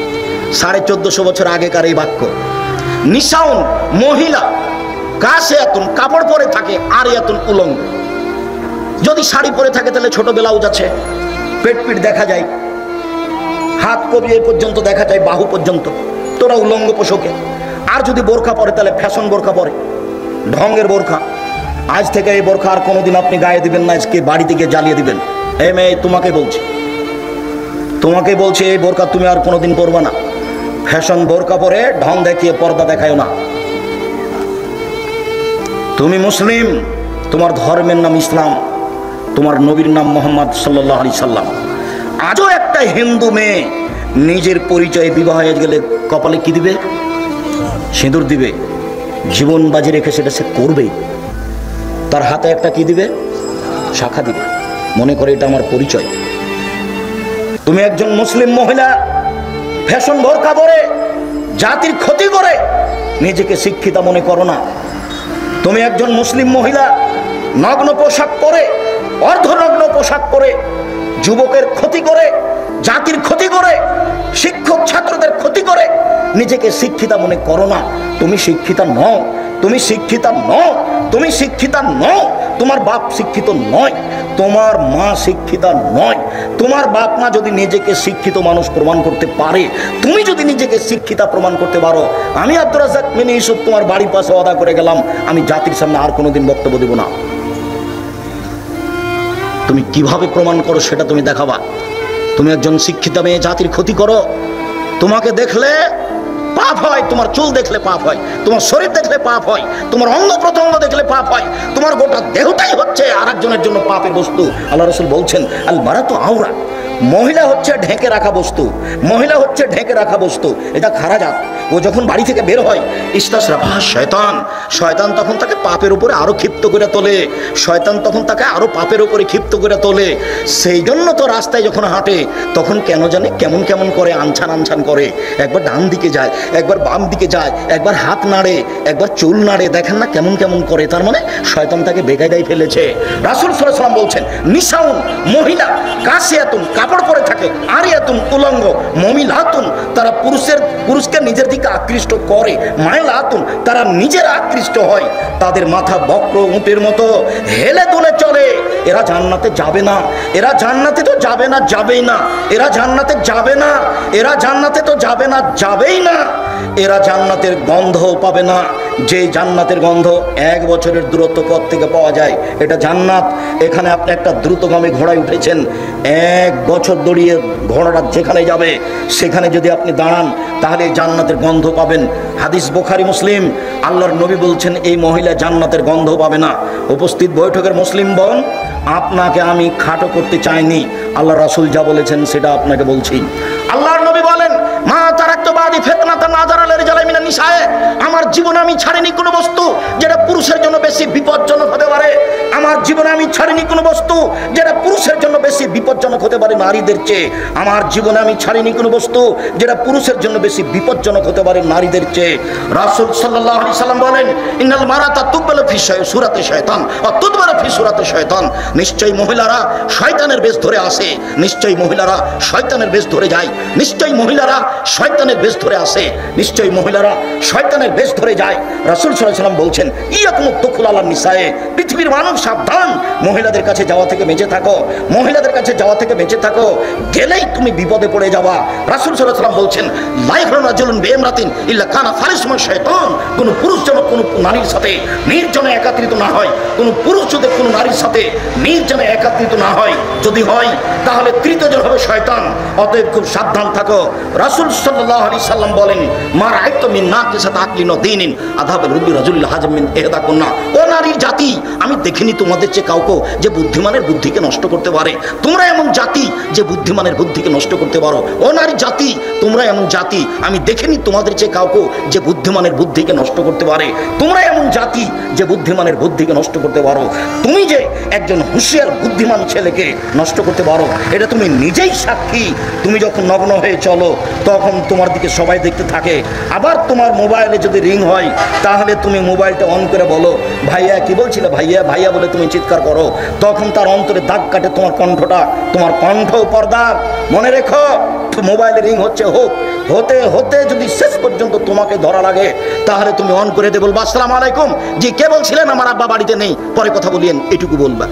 1450 বছর আগেকার এই বাক্য। নিশাউন, মহিলা, কাশে এতন, কাপড় পরে থাকে আর এতন উলঙ্গ। যদি শাড়ি পরে থাকে তাহলে ছোট ব্লাউজ আছে, পেট পিট দেখা যায়, হাত কবি এই পর্যন্ত দেখা যায়, বাহু পর্যন্ত, তোরা উলঙ্গ পোশাকে। আর যদি বোরখা পরে তাহলে ফ্যাশন বোরখা পরে, ঢঙ্গের বোরখা। আজ থেকে এই বোরখা আর কোনোদিন আপনি গায়ে দিবেন না, আজকে বাড়ি থেকে জ্বালিয়ে দিবেন। এই মেয়ে, তোমাকে বলছি, এই বোরখা তুমি আর কোনোদিন পরবা না। ফ্যাশন বোরখা পরে ঢং দেখিয়ে পর্দা দেখায় না। তুমি মুসলিম, তোমার ধর্মের নাম ইসলাম, তোমার নবীর নাম মোহাম্মদ সাল্লাল্লাহু আলাইহি সাল্লাম। আজও একটা হিন্দু মেয়ে নিজের পরিচয়ে বিবাহ হয়ে গেলে কপালে কি দিবে? সিঁদুর দিবে, জীবন বাজি রেখে সেটা সে করবেই। তার হাতে একটা কি দিবে? শাখা দিবে, মনে করে এটা আমার পরিচয়। তুমি একজন মুসলিম মহিলা ফ্যাশন বোরকা পরে জাতির ক্ষতি করে নিজেকে শিক্ষিতা মনে করো না। তুমি একজন মুসলিম মহিলা নগ্ন পোশাক পরে, অর্ধনগ্ন পোশাক পরে যুবকের ক্ষতি করে, জাতির ক্ষতি করে, শিক্ষক ছাত্রদের ক্ষতি করে নিজেকে শিক্ষিতা মনে করো না। তুমি শিক্ষিতা নও, তুমি শিক্ষিতা নও, তুমি শিক্ষিতা নও। তোমার বাপ শিক্ষিত নয়, তোমার মা শিক্ষিতা নয়। তোমার বাপ মা যদি নিজেকে শিক্ষিত মানুষ প্রমাণ করতে পারে, তুমি যদি নিজেকে শিক্ষিতা প্রমাণ করতে পারো, আমি আব্দুর রাজ্জাক মিনি ইউসুফ তোমার বাড়ির পাশে ওয়াদা করে গেলাম, আমি জাতির সামনে আর কোনোদিন বক্তব্য দেব না। তুমি কিভাবে প্রমাণ করো সেটা তুমি দেখাবা। তুমি একজন শিক্ষিতা মেয়ে জাতির ক্ষতি করো, তোমাকে দেখলে পাপ হয়, তোমার চুল দেখলে পাপ হয়, তোমার শরীর দেখলে পাপ হয়, তোমার অঙ্গ প্রত্যঙ্গ দেখলে পাপ হয়, তোমার গোটা দেহটাই হচ্ছে আরেকজনের জন্য পাপের বস্তু। আল্লাহ রাসূল বলছেন, আল মারাতু আওরা, মহিলা হচ্ছে ঢেকে রাখা বস্তু, মহিলা হচ্ছে ঢেকে রাখা বস্তু, এটা খারাজাত। ও যখন বাড়ি থেকে বের হয়, ইস্তাসরাফা শয়তান, শয়তান তখন তাকে পাপের উপরে আরো ক্ষিপ্ত করে তোলে, শয়তান তখন তাকে আরো পাপের উপরে ক্ষিপ্ত করে তোলে। সেই জন্য তো রাস্তায় যখন হাঁটে তখন কেন জানে কেমন কেমন করে, আনছান আনছান করে, একবার ডান দিকে যায়, একবার বাম দিকে যায়, একবার হাত নাড়ে, একবার চুল নাড়ে, দেখেন না কেমন কেমন করে। তার মানে শয়তান তাকে বেকায়দায় ফেলেছে। রাসূল সাল্লাল্লাহু আলাইহি ওয়াসাল্লাম বলছেন, নিসাউন, মহিলা, কাসিয়াতুন, কাপড় পরে থাকে, আরিয়াতুন, উলঙ্গ, মমিলাতুন, তারা পুরুষকে নিজের দিকে আকৃষ্ট করে, মাইলাতুন, তারা নিজেরা আকৃষ্ট হয়, তাদের মাথা বক্র উটের মতো হেলে দুলে চলে। এরা জান্নাতে যাবে না, এরা জান্নাতে তো যাবে না, যাবেই না, এরা জান্নাতে যাবে না, এরা জান্নাতে তো যাবে না, যাবেই না, এরা জান্নাতের গন্ধও পাবে না। যে জান্নাতের গন্ধ 1 বছরের দূরত্ব পথ থেকে পাওয়া যায়, এটা জান্নাত। এখানে আপনি একটা দ্রুতগামী ঘোড়ায় উঠেছেন, 1 বছর দৌড়িয়ে ঘোড়াটা যেখানে যাবে সেখানে যদি আপনি দাঁড়ান তাহলে জান্নাতের গন্ধ পাবেন। হাদিস বুখারী মুসলিম, আল্লাহর নবী বলছেন এই মহিলা জান্নাতের গন্ধ পাবে না। উপস্থিত বৈঠকের মুসলিম বোন, আপনাকে আমি খাটো করতে চাইনি, আল্লাহ রাসূল যা বলেছেন সেটা আপনাকে বলছি। আল্লাহর নবী বলেন, মা তারাকতু বাদি ফিতনাতান নাযারা লিরজালি মিনান নিসায়ে, আমার জীবনে আমি ছাড়িনি কোনো বস্তু যেটা পুরুষের জন্য বেশি বিপজ্জনক হতে পারে। আমার জীবনে আমি ছাড়িনি কোনো বস্তু যেটা পুরুষের জন্য বেশি বিপজ্জনক হতে পারে নারীদের চেয়ে। আমার জীবনে আমি ছাড়িনি কোনো বস্তু যেটা পুরুষের জন্য বেশি বিপজ্জনক হতে পারে নারীদের চেয়ে। রাসূল সাল্লাল্লাহু আলাইহি সাল্লাম বলেন, ইন্নাল মারাতা তুকবালু ফি সূরাতি শয়তান ওয়া তুদবারু ফি সূরাতি শয়তান, নিশ্চয়ই মহিলারা শয়তানের বেশ ধরে আসে, নিশ্চয়ই মহিলারা শয়তানের বেশ ধরে যায়, নিশ্চয়ই মহিলারা শয়তানের বেশ ধরে আসে, নিশ্চয়ই মহিলারা শয়তানের বেশ ধরে যায়। রাসূল সাল্লাল্লাহু আলাইহি সাল্লাম বলছেন, ইয়াকুমু দুখুল আলান নিসায়ে, পৃথিবীর মানুষ সাবধান, মহিলাদের কাছে যাওয়া থেকে বেঁচে থাকো, মহিলাদের কাছে যাওয়া থেকে বেঁচে থাকো, গেলেই তুমি বিপদে পড়ে যাবা। রাসূল সাল্লাল্লাহু আলাইহি সাল্লাম বলছেন, লা ইয়াখরুজু রাজুলুন বিইমরাতিন ইল্লা কানা ফারিসুমা শয়তান, কোন পুরুষ যেন কোন নারীর সাথে নির্জনে একত্রিত না হয়, কোন পুরুষ যদি কোন নারীর সাথে নির্জনে একত্রিত না হয়, যদি হয় তাহলে তৃতীয়জন হবে শয়তান। অতএব খুব সাবধান থাকো। রাসূল সাল্লাল্লাহু আলাইহি সাল্লাম বলেন, মা রাআইতু মিন নাকিসাত মারিফাত আকলিন ও দীনিন আযাবাল রুবি রাজুল হাজমিন ইহদা কুন্না। ও নারীর জাতি, আমি দেখিনি তোমাদের চেয়ে কাউকে যে বুদ্ধিমানের বুদ্ধিকে নষ্ট করতে পারে। তোমরা এমন জাতি যে বুদ্ধিমানের বুদ্ধিকে নষ্ট করতে পারো। ও নারী জাতি, তোমরা এমন জাতি, আমি দেখিনি তোমাদের চেয়ে কাউকে যে বুদ্ধিমানের বুদ্ধিকে নষ্ট করতে পারে। তোমরা এমন জাতি যে বুদ্ধিমানের বুদ্ধিকে নষ্ট করতে পারো। তুমি যে একজন হুঁশিয়ার বুদ্ধিমান ছেলেকে নষ্ট করতে পারো, এটা তুমি নিজেই সাক্ষী। তুমি যখন নগ্ন হয়ে চলো তখন তোমার দিকে সবাই দেখতে থাকে। আবার তোমার মোবাইলে যদি রিং হয় তাহলে তুমি মোবাইলটা অন করে বলো, ভাইয়া কি বলছিলে, ভাইয়া ভাইয়া বলে তুমি চিৎকার করো। তখন তার অন্তরে দাগ কাটে তোমার কণ্ঠটা, তোমার কণ্ঠ পর্দা। মনে রেখো, মোবাইলে রিং হচ্ছে, হোক হতে হতে যদি শেষ পর্যন্ত তোমাকে ধরা লাগে তাহলে তুমি অন করে দিয়ে বলবা, আসসালামু আলাইকুম, জি কে বলছিলেন, আমার আব্বা বাড়িতে নেই, পরে কথা বলিয়েন, এটুকু বলবা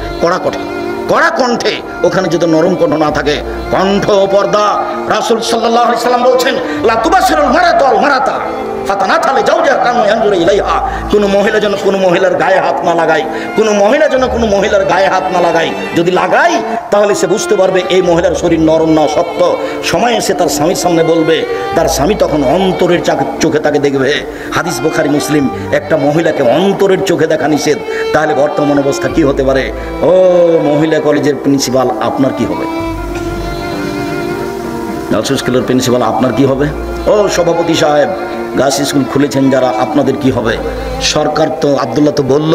কড়া কণ্ঠে। ওখানে যদি নরম কণ্ঠ না থাকে, কণ্ঠ পর্দা। রাসূল সাল্লাল্লাহু আলাইহি সাল্লাম বলছেন, লা তুবাশিরুল মারাতু আল মারাতা ফাতানাতালে যাওজা কানু ইয়ানজুরু ইলাইহা। কোন মহিলা যেন কোন মহিলার গায়ে হাত না লাগায়, কোন মহিলা যেন কোন মহিলার গায়ে হাত না লাগায়। যদি লাগাই তাহলে সে বুঝতে পারবে এই মহিলার শরীর নরম না শক্ত। সময় এসে তার স্বামীর সামনে বলবে, তার স্বামী তখন অন্তরের চোখে তাকে দেখবে। হাদিস বুখারী মুসলিম। একটা মহিলাকে অন্তরের চোখে দেখা নিষেধ, তাহলে বর্তমান অবস্থা কি হতে পারে? ও মহিলা কলেজের প্রিন্সিপাল, আপনার কি হবে? গার্লস স্কুলের প্রিন্সিপাল, আপনার কি হবে? ও সভাপতি সাহেব, গার্লস স্কুল খুলেছেন যারা, আপনাদের কি হবে? সরকার তো, আব্দুল্লাহ তো বলল,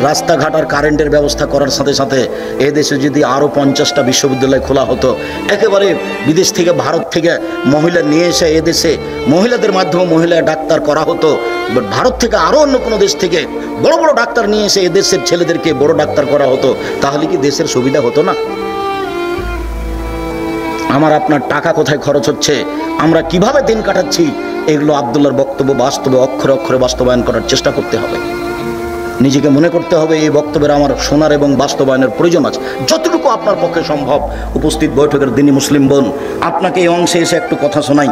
রাস্তাঘাট আর কারেন্টের ব্যবস্থা করার সাথে সাথে এদেশে যদি আরও 50টা বিশ্ববিদ্যালয় খোলা হতো, একেবারে বিদেশ থেকে ভারত থেকে মহিলা নিয়ে এসে এদেশে মহিলাদের মাধ্যমে মহিলা ডাক্তার করা হতো, ভারত থেকে আরও অন্য কোনো দেশ থেকে বড় বড় ডাক্তার নিয়ে এসে এদেশের ছেলেদেরকে বড় ডাক্তার করা হতো, তাহলে কি দেশের সুবিধা হতো না? আমার আপনার টাকা কোথায় খরচ হচ্ছে, আমরা কিভাবে দিন কাটাচ্ছি, এগুলো আব্দুল্লাহর বক্তব্য বাস্তবে অক্ষরে অক্ষরে বাস্তবায়ন করার চেষ্টা করতে হবে। নিজেকে মনে করতে হবে এই বক্তব্যের আমার শোনার এবং বাস্তবায়নের প্রয়োজন আছে। যতটুকু আপনার পক্ষে সম্ভব, উপস্থিত বৈঠকের দিনই মুসলিম বোন, আপনাকে এই অংশে এসে একটু কথা শোনাই।